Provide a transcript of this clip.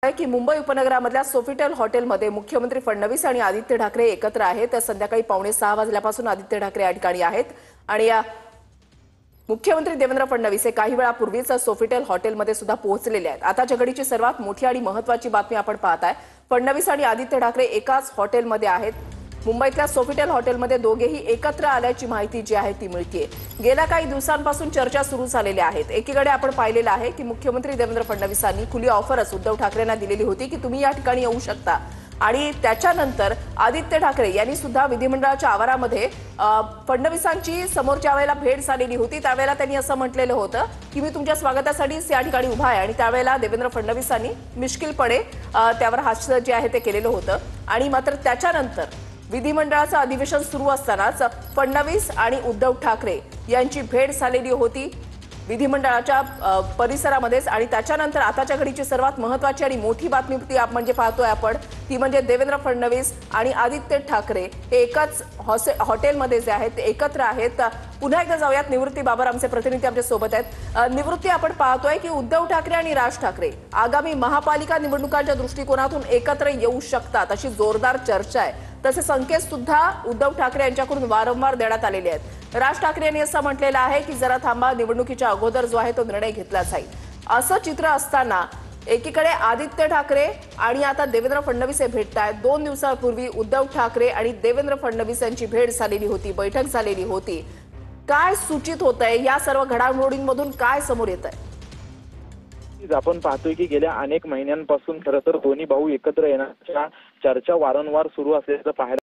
आहे की मुंबई उपनगरामधल्या सोफिटेल हॉटेलमध्ये मुख्यमंत्री फडणवीस आणि आदित्य ठाकरे एकत्र आहेत। तर संध्याकाळी 5:45 वाजल्यापासून आदित्य ठाकरे या ठिकाणी आहेत आणि या मुख्यमंत्री देवेंद्र फडणवीस हे काही वेळापूर्वीच सोफिटेल हॉटेलमध्ये सुद्धा पोहोचलेले आहेत। आता जगडीची सर्वात मोठी आणि महत्त्वाची बातमी आपण पाहताय। फडणवीस आणि आदित्य ठाकरे एकाच हॉटेलमध्ये आहेत। मुंबईतल्या सोफिटेल हॉटेलमध्ये दोघेही एकत्र आल्याची माहिती जी आहे ती मिळतेय। गेल्या काही दिवसांपासून चर्चा सुरू झालेल्या आहेत। एकीकडे आपण पाहिलेलं आहे की मुख्यमंत्री देवेंद्र फडणवीसांनी खुली ऑफरच उद्धव ठाकरेंना दिलेली होती की तुम्ही या ठिकाणी येऊ शकता आणि त्याच्यानंतर आदित्य ठाकरे यांनी सुद्धा विधिमंडळाच्या आवारामध्ये फडणवीसांची समोरच्या वेळेला भेट झालेली होती। त्यावेळेला त्यांनी असं म्हटलेलं होतं की मी तुमच्या स्वागतासाठीच या ठिकाणी उभा आहे आणि त्यावेळेला देवेंद्र फडणवीसांनी मिश्किलपणे त्यावर हास्य जे आहे ते केलेलं होतं आणि मात्र त्याच्यानंतर विधिमंडळाचं अधिवेशन सुरू असतानाच फडणवीस आणि उद्धव ठाकरे यांची भेट झालेली होती विधिमंडळाच्या परिसरामध्येच आणि त्याच्यानंतर आताच्या घडीची सर्वात महत्त्वाची आणि मोठी बातमी ती म्हणजे पाहतोय आपण ती म्हणजे देवेंद्र फडणवीस आणि आदित्य ठाकरे हे एकाच हॉटेलमध्ये जे आहेत ते एकत्र आहेत। पुन्हा एकदा जाऊयात निवृत्ती बाबर आमचे प्रतिनिधी आमच्या सोबत आहेत। निवृत्ती, आपण पाहतोय की उद्धव ठाकरे आणि राज ठाकरे आगामी महापालिका निवडणुकांच्या दृष्टिकोनातून एकत्र येऊ शकतात अशी जोरदार चर्चा आहे। तसे संकेत सुद्धा उद्धव ठाकरे यांच्याकडून वारंवार देण्यात आलेले आहेत। राज ठाकरे यांनी असं म्हटलेलं आहे की जरा थांबा, निवडणुकीच्या अगोदर जो आहे तो निर्णय घेतला जाईल। असं चित्र असताना एकीकडे आदित्य ठाकरे आणि आता देवेंद्र फडणवीस हे भेटतायत। 2 दिवसांपूर्वी उद्धव ठाकरे आणि देवेंद्र फडणवीस यांची भेट झालेली होती, बैठक झालेली होती। काय सूचित होतंय, या सर्व घडामोडींमधून काय समोर येतंय? आपण पाहतोय की गेल्या अनेक महिन्यांपासून खरं तर दोन्ही भाऊ एकत्र येण्याच्या चर्चा वारंवार सुरू असल्याचं पाहायला